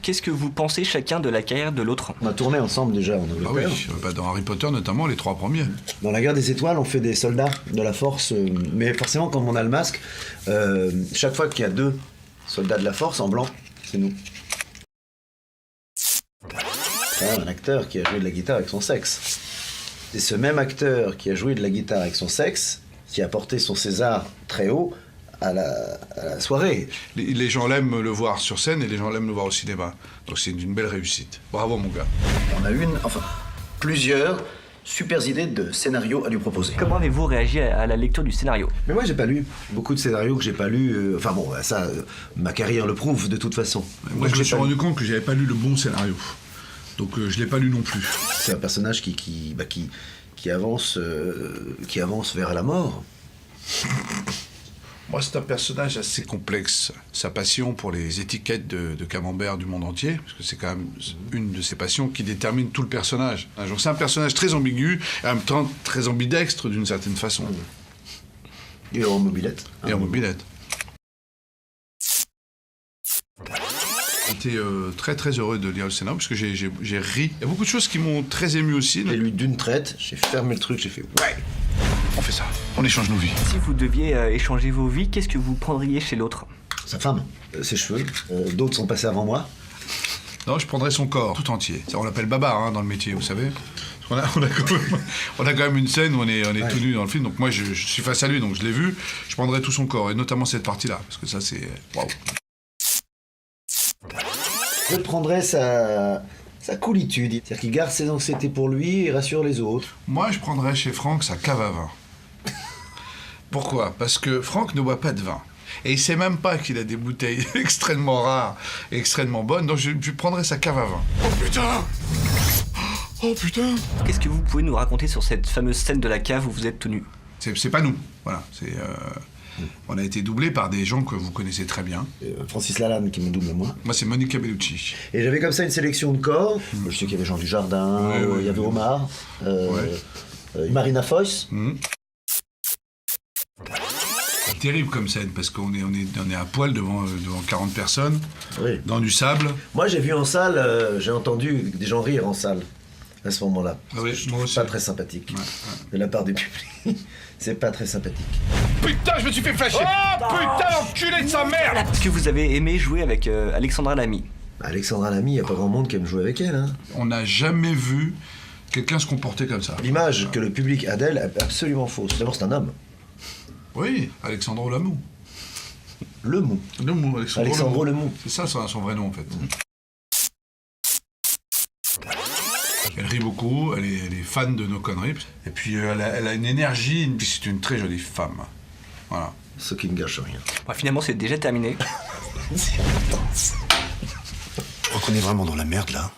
qu'est-ce que vous pensez chacun de la carrière de l'autre? On a tourné ensemble déjà en Ah Angleterre. oui, dans Harry Potter notamment, les 3 premiers. Dans la guerre des étoiles, on fait des soldats de la force, mais forcément, comme on a le masque, chaque fois qu'il y a 2 soldats de la force en blanc, c'est nous. C'est un acteur qui a joué de la guitare avec son sexe. C'est ce même acteur qui a joué de la guitare avec son sexe qui a porté son César très haut à la soirée. Les gens l'aiment le voir sur scène et les gens l'aiment le voir au cinéma. Donc c'est une belle réussite. Bravo mon gars. On a plusieurs super idées de scénarios à lui proposer. Comment avez-vous réagi à la lecture du scénario? Mais moi j'ai pas lu. Beaucoup de scénarios que j'ai pas lus. Ma carrière le prouve de toute façon. Moi je me suis rendu compte que j'avais pas lu le bon scénario. Donc je l'ai pas lu non plus. C'est un personnage qui avance vers la mort. Moi, c'est un personnage assez complexe. Sa passion pour les étiquettes de camembert du monde entier, parce que c'est quand même une de ses passions qui détermine tout le personnage. Donc c'est un personnage très ambigu, et en même temps très ambidextre d'une certaine façon. Et en mobilette. Et en mobilette. J'étais très très heureux de lire le scénario, parce que j'ai ri. Il y a beaucoup de choses qui m'ont très ému aussi. J'ai lu d'une traite, j'ai fermé le truc, j'ai fait ouais. On fait ça, on échange nos vies. Si vous deviez échanger vos vies, qu'est-ce que vous prendriez chez l'autre? Sa femme, ses cheveux, d'autres sont passés avant moi. Non, je prendrais son corps, tout entier. Ça, on l'appelle Baba dans le métier, vous savez. On a quand même une scène où on est tout nu dans le film, donc moi je suis face à lui, donc je l'ai vu. Je prendrais tout son corps, et notamment cette partie-là, parce que ça c'est... Waouh. Je prendrais sa coolitude, c'est-à-dire qu'il garde ses anxiétés pour lui et rassure les autres. Moi, je prendrais chez Franck sa cave à vin. Pourquoi? Parce que Franck ne boit pas de vin. Et il sait même pas qu'il a des bouteilles extrêmement rares et extrêmement bonnes, donc je prendrais sa cave à vin. Oh putain! Oh putain! Qu'est-ce que vous pouvez nous raconter sur cette fameuse scène de la cave où vous êtes tout nu? C'est pas nous, voilà. On a été doublé par des gens que vous connaissez très bien. Francis Lalanne qui me double moi. Moi, c'est Monica Bellucci. Et j'avais comme ça une sélection de corps. Je sais qu'il y avait Jean Dujardin, il y avait Omar, Marina Foïs. Terrible comme scène, parce qu'on est à poil devant 40 personnes, oui. Dans du sable. Moi, j'ai vu en salle, j'ai entendu des gens rire en salle à ce moment-là. Ah oui, moi aussi. Pas très sympathique de la part du public. C'est pas très sympathique. Putain, je me suis fait flasher! Oh putain, l'enculé de sa mère! Est-ce que vous avez aimé jouer avec Alexandra Lamy? Alexandra Lamy, il n'y a pas grand monde qui aime jouer avec elle. Hein. On n'a jamais vu quelqu'un se comporter comme ça. L'image que le public a d'elle est absolument fausse. D'abord, c'est un homme. Oui, Alexandre Lemou. Lemou. Lemou, Alexandre Lemou. C'est ça son vrai nom en fait. Elle rit beaucoup, elle est fan de nos conneries. Et puis elle a une énergie, puis c'est une très jolie femme. Voilà. Ce qui ne gâche rien. Bon, finalement, c'est déjà terminé. Je crois qu'on est vraiment dans la merde là.